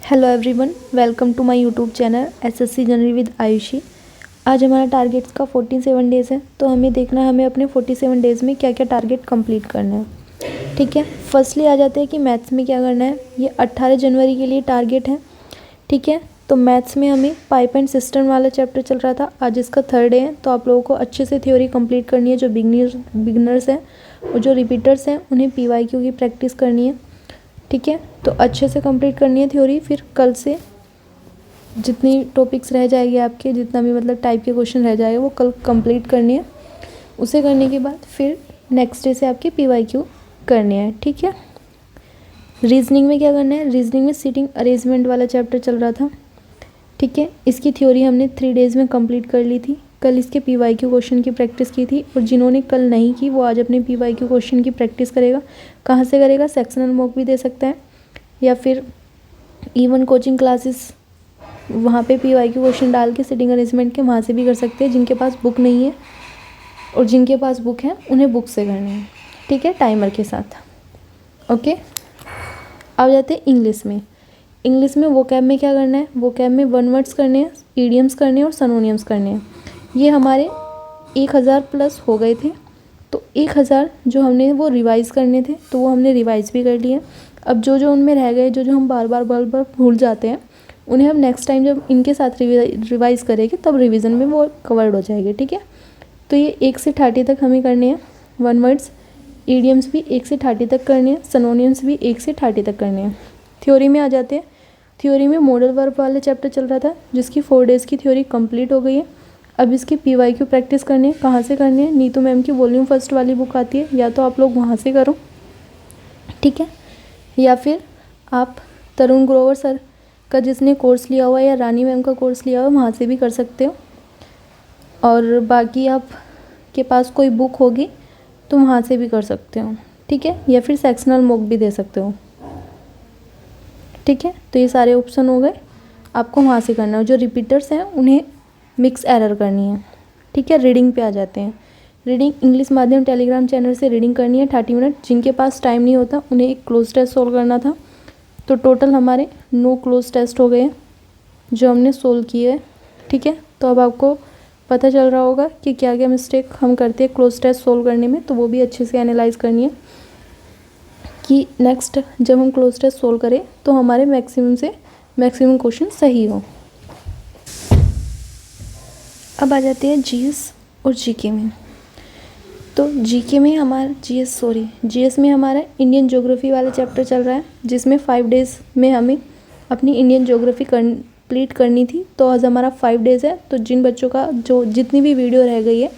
Hello everyone, welcome to my YouTube channel SSC general with Ayushi. आज हमारा targets का 47 days है, तो हमें देखना है हमें अपने 47 डेज़ में क्या क्या टारगेट कंप्लीट करना है। ठीक है, फर्स्टली आ जाते हैं कि मैथ्स में क्या करना है। ये 18 जनवरी के लिए टारगेट है। ठीक है, तो मैथ्स में हमें पाइप एंड सिस्टम वाला चैप्टर चल रहा था, आज इसका 3rd डे है। तो आप लोगों को अच्छे से थ्योरी कंप्लीट करनी है। जो बिगनर्स हैं और जो रिपीटर्स हैं उन्हें पीवाईक्यू की प्रैक्टिस करनी है। ठीक है, तो अच्छे से कंप्लीट करनी है थ्योरी। फिर कल से जितनी टॉपिक्स रह जाएगी आपके, जितना भी मतलब टाइप के क्वेश्चन रह जाएगा वो कल कंप्लीट करनी है। उसे करने के बाद फिर नेक्स्ट डे से आपके पीवाईक्यू करने हैं। ठीक है, रीजनिंग में क्या करना है। रीजनिंग में सीटिंग अरेंजमेंट वाला चैप्टर चल रहा था। ठीक है, इसकी थ्योरी हमने 3 डेज़ में कंप्लीट कर ली थी। कल इसके पीवाईक्यू क्वेश्चन की प्रैक्टिस की थी, और जिन्होंने कल नहीं की वो आज अपने पीवाईक्यू क्वेश्चन की प्रैक्टिस करेगा। कहाँ से करेगा? सेक्शनल मॉक भी दे सकता है, या फिर इवन कोचिंग क्लासेस वहाँ पे पीवाईक्यू क्वेश्चन डाल के सिटिंग अरेंजमेंट के वहाँ से भी कर सकते हैं। जिनके पास बुक नहीं है और जिनके पास बुक है उन्हें बुक से करना है। ठीक है, टाइमर के साथ। ओके, अब जाते हैं इंग्लिश में। इंग्लिश में वोकैब में क्या करना है। वोकैब में 1 वर्ड्स करने हैं, ईडियम्स करने हैं और सिनोनिम्स करने हैं। ये हमारे 1000 प्लस हो गए थे, तो 1000 जो हमने वो रिवाइज़ करने थे, तो वो हमने रिवाइज़ भी कर लिए। अब जो जो उनमें रह गए, जो जो हम बार बार भूल जाते हैं, उन्हें हम नेक्स्ट टाइम जब इनके साथ रिवाइज़ करेंगे तब रिवीजन में वो कवर्ड हो जाएगी। ठीक है, तो ये 1 से 30 तक हमें करने हैं 1 वर्ड्स। ईडियम्स भी 1 से 30 तक करने हैं, सिनोनिम्स भी 1 से 30 तक करने हैं। थ्योरी में आ जाते हैं। थ्योरी में मॉडल वर्ब वाले चैप्टर चल रहा था, जिसकी 4 डेज़ की थ्योरी कंप्लीट हो गई है। अब इसकी पीवाईक्यू प्रैक्टिस करनी है। कहाँ से करनी है? नीतू मैम की वॉल्यूम फर्स्ट वाली बुक आती है, या तो आप लोग वहाँ से करो। ठीक है, या फिर आप तरुण ग्रोवर सर का जिसने कोर्स लिया हुआ है, या रानी मैम का कोर्स लिया हुआ है, वहाँ से भी कर सकते हो। और बाकी आप के पास कोई बुक होगी तो वहाँ से भी कर सकते हो। ठीक है, या फिर सेक्शनल मॉक भी दे सकते हो। ठीक है, तो ये सारे ऑप्शन हो गए, आपको वहाँ से करना है। जो रिपीटर्स हैं उन्हें मिक्स एरर करनी है। ठीक है, रीडिंग पे आ जाते हैं। रीडिंग इंग्लिश माध्यम टेलीग्राम चैनल से रीडिंग करनी है 30 मिनट। जिनके पास टाइम नहीं होता उन्हें एक क्लोज टेस्ट सोल्व करना था। तो टोटल हमारे 9 क्लोज टेस्ट हो गए जो हमने सोल्व किए हैं। ठीक है, तो अब आपको पता चल रहा होगा कि क्या क्या मिस्टेक हम करते हैं क्लोज टेस्ट सोल्व करने में, तो वो भी अच्छे से एनालाइज करनी है कि नेक्स्ट जब हम क्लोज टेस्ट सोल्व करें तो हमारे मैक्सिमम से मैक्सिमम क्वेश्चन सही हो। अब आ जाते हैं जीएस और जीके में। तो जीके में हमारा जीएस में हमारा इंडियन ज्योग्राफी वाला चैप्टर चल रहा है, जिसमें 5 डेज़ में हमें अपनी इंडियन ज्योग्राफी कंप्लीट करनी थी। तो आज हमारा 5 डेज़ है। तो जिन बच्चों का जो जितनी भी वीडियो रह गई है,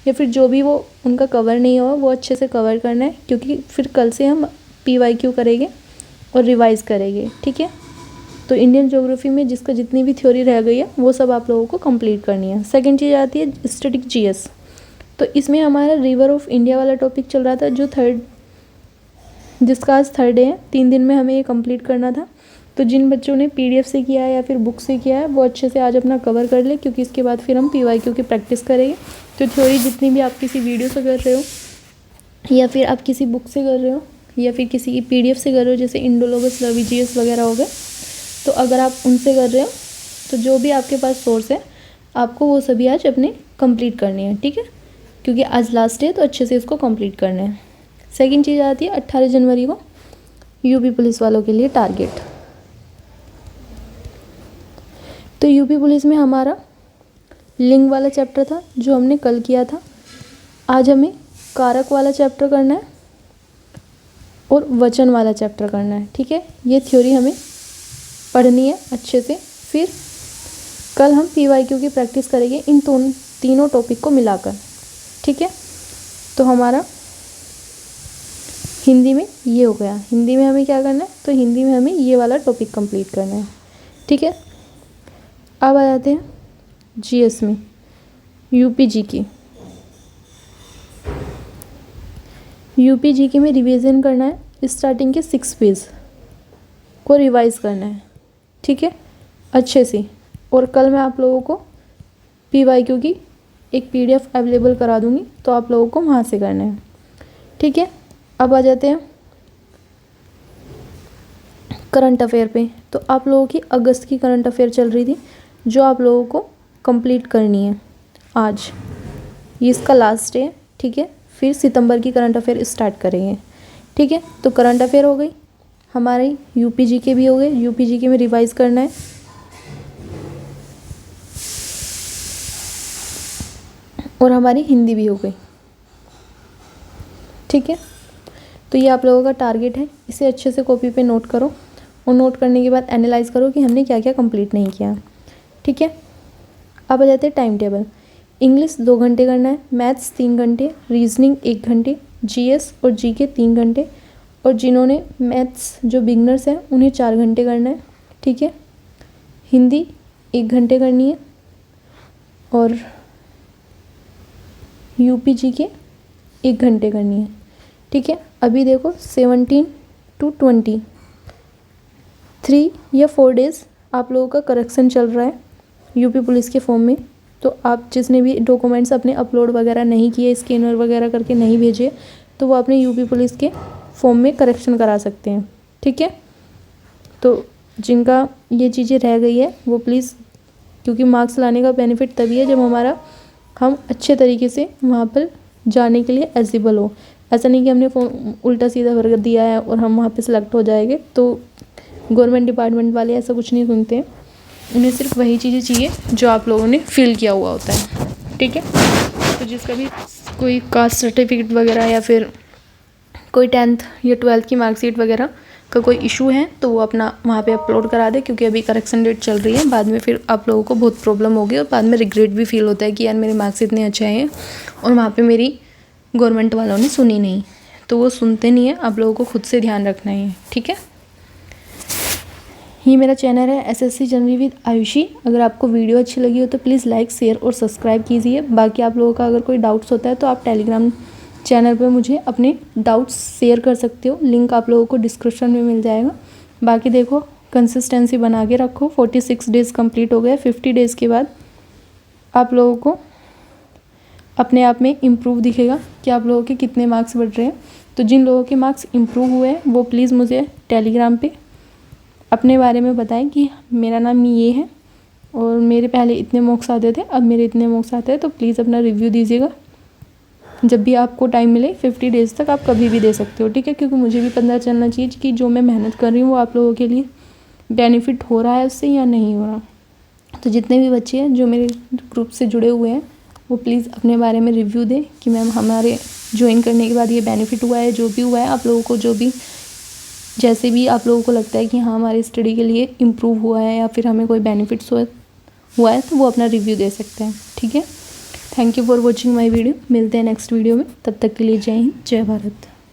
या फिर जो भी वो उनका कवर नहीं हुआ, वो अच्छे से कवर करना है, क्योंकि फिर कल से हम पीवाईक्यू करेंगे और रिवाइज़ करेंगे। ठीक है, तो इंडियन ज्योग्राफी में जिसका जितनी भी थ्योरी रह गई है वो सब आप लोगों को कंप्लीट करनी है। सेकंड चीज़ आती है स्टैटिक जीएस। तो इसमें हमारा रिवर ऑफ इंडिया वाला टॉपिक चल रहा था, जिसका आज 3rd डे है। 3 दिन में हमें ये कंप्लीट करना था। तो जिन बच्चों ने पीडीएफ से किया है या फिर बुक से किया है, वो अच्छे से आज अपना कवर कर ले, क्योंकि इसके बाद फिर हम पीवाईक्यू की प्रैक्टिस करेंगे। तो थ्योरी जितनी भी आप किसी वीडियो से कर रहे हो, या फिर आप किसी बुक से कर रहे हो, या फिर किसी की पीडीएफ से कर रहे हो, जैसे इंडोलॉगस लवीजीएस वगैरह हो गए, तो अगर आप उनसे कर रहे हो तो जो भी आपके पास सोर्स है आपको वो सभी आज अपने कंप्लीट करनी है। ठीक है, क्योंकि आज लास्ट है तो अच्छे से इसको कंप्लीट करना है। सेकंड चीज़ आती है 18 जनवरी को यूपी पुलिस वालों के लिए टारगेट। तो यूपी पुलिस में हमारा लिंग वाला चैप्टर था जो हमने कल किया था। आज हमें कारक वाला चैप्टर करना है और वचन वाला चैप्टर करना है। ठीक है, ये थ्योरी हमें पढ़नी है अच्छे से। फिर कल हम पीवाईक्यू की प्रैक्टिस करेंगे इन तीनों टॉपिक को मिलाकर। ठीक है, तो हमारा हिंदी में ये हो गया। हिंदी में हमें क्या करना है? तो हिंदी में हमें ये वाला टॉपिक कंप्लीट करना है। ठीक है, अब आ जाते हैं जीएस में यूपी जीके में रिवीजन करना है। स्टार्टिंग के 6 पेज को रिवाइज करना है। ठीक है, अच्छे से। और कल मैं आप लोगों को पीवाईक्यू की एक पीडीएफ अवेलेबल करा दूंगी, तो आप लोगों को वहाँ से करना है। ठीक है, अब आ जाते हैं करंट अफेयर पे। तो आप लोगों की अगस्त की करंट अफेयर चल रही थी जो आप लोगों को कंप्लीट करनी है आज, ये इसका लास्ट डे है, ठीक है। फिर सितंबर की करंट अफेयर स्टार्ट करेंगे, ठीक है। तो करंट अफेयर हो गई हमारी, यूपी जीके भी हो गए, यूपी जीके में रिवाइज करना है, और हमारी हिंदी भी हो गई, ठीक है। तो ये आप लोगों का टारगेट है, इसे अच्छे से कॉपी पे नोट करो और नोट करने के बाद एनालाइज करो कि हमने क्या क्या कंप्लीट नहीं किया, ठीक है। अब आ जाते हैं टाइम टेबल। इंग्लिश 2 घंटे करना है, मैथ्स 3 घंटे, रीजनिंग 1 घंटे, जीएस और जीके 3 घंटे, और जिन्होंने मैथ्स जो बिगनर्स हैं उन्हें 4 घंटे करना है, ठीक है। हिंदी 1 घंटे करनी है, और यूपी जीके 1 घंटे करनी है, ठीक है। अभी देखो 17 to 20 3 या 4 डेज़ आप लोगों का करेक्शन चल रहा है यूपी पुलिस के फॉर्म में। तो आप जिसने भी डॉक्यूमेंट्स अपने अपलोड वगैरह नहीं किए, स्कैनर वगैरह करके नहीं भेजे, तो वो अपने यूपी पुलिस के फॉर्म में करेक्शन करा सकते हैं, ठीक है। तो जिनका ये चीज़ें रह गई है वो प्लीज़, क्योंकि मार्क्स लाने का बेनिफिट तभी है जब हम अच्छे तरीके से वहाँ पर जाने के लिए एलिजिबल हो। ऐसा नहीं कि हमने उल्टा सीधा भर दिया है और हम वहाँ पे सिलेक्ट हो जाएंगे। तो गवर्नमेंट डिपार्टमेंट वाले ऐसा कुछ नहीं सुनते हैं, उन्हें सिर्फ वही चीज़ें चाहिए जो आप लोगों ने फिल किया हुआ होता है, ठीक है। तो जिसका भी कोई कास्ट सर्टिफिकेट वगैरह या फिर कोई 10th या 12th की मार्कशीट वगैरह का कोई इशू है तो वो अपना वहाँ पे अपलोड करा दे, क्योंकि अभी करेक्शन डेट चल रही है। बाद में फिर आप लोगों को बहुत प्रॉब्लम होगी और बाद में रिग्रेट भी फील होता है कि यार मेरे मार्क्स इतने अच्छे हैं और वहाँ पे मेरी गवर्नमेंट वालों ने सुनी नहीं। तो वो सुनते नहीं है, आप लोगों को खुद से ध्यान रखना है, ठीक है। ये मेरा चैनल है एसएससी जनरल विद आयुषी। अगर आपको वीडियो अच्छी लगी हो तो प्लीज़ लाइक, शेयर और सब्सक्राइब कीजिए। बाकी आप लोगों का अगर कोई डाउट्स होता है तो आप टेलीग्राम चैनल पे मुझे अपने डाउट्स शेयर कर सकते हो, लिंक आप लोगों को डिस्क्रिप्शन में मिल जाएगा। बाकी देखो कंसिस्टेंसी बना के रखो। 46 डेज़ कंप्लीट हो गए, 50 डेज़ के बाद आप लोगों को अपने आप में इम्प्रूव दिखेगा कि आप लोगों के कितने मार्क्स बढ़ रहे हैं। तो जिन लोगों के मार्क्स इम्प्रूव हुए हैं वो प्लीज़ मुझे टेलीग्राम पे अपने बारे में बताएं कि मेरा नाम ये है और मेरे पहले इतने मार्क्स आते थे, अब मेरे इतने मार्क्स आते हैं। तो प्लीज़ अपना रिव्यू दीजिएगा जब भी आपको टाइम मिले। 50 डेज़ तक आप कभी भी दे सकते हो, ठीक है। क्योंकि मुझे भी पता चलना चाहिए कि जो मैं मेहनत कर रही हूँ वो आप लोगों के लिए बेनिफिट हो रहा है उससे या नहीं हो रहा। तो जितने भी बच्चे हैं जो मेरे ग्रुप से जुड़े हुए हैं वो प्लीज़ अपने बारे में रिव्यू दें कि मैम हमारे ज्वाइन करने के बाद ये बेनिफिट हुआ है, जो भी हुआ है आप लोगों को, जो भी जैसे भी आप लोगों को लगता है कि हाँ हमारी स्टडी के लिए इम्प्रूव हुआ है या फिर हमें कोई बेनिफिट्स हुआ है तो वो अपना रिव्यू दे सकते हैं, ठीक है। Thank you for watching my video. मिलते हैं नेक्स्ट वीडियो में, तब तक के लिए जय हिंद, जय भारत।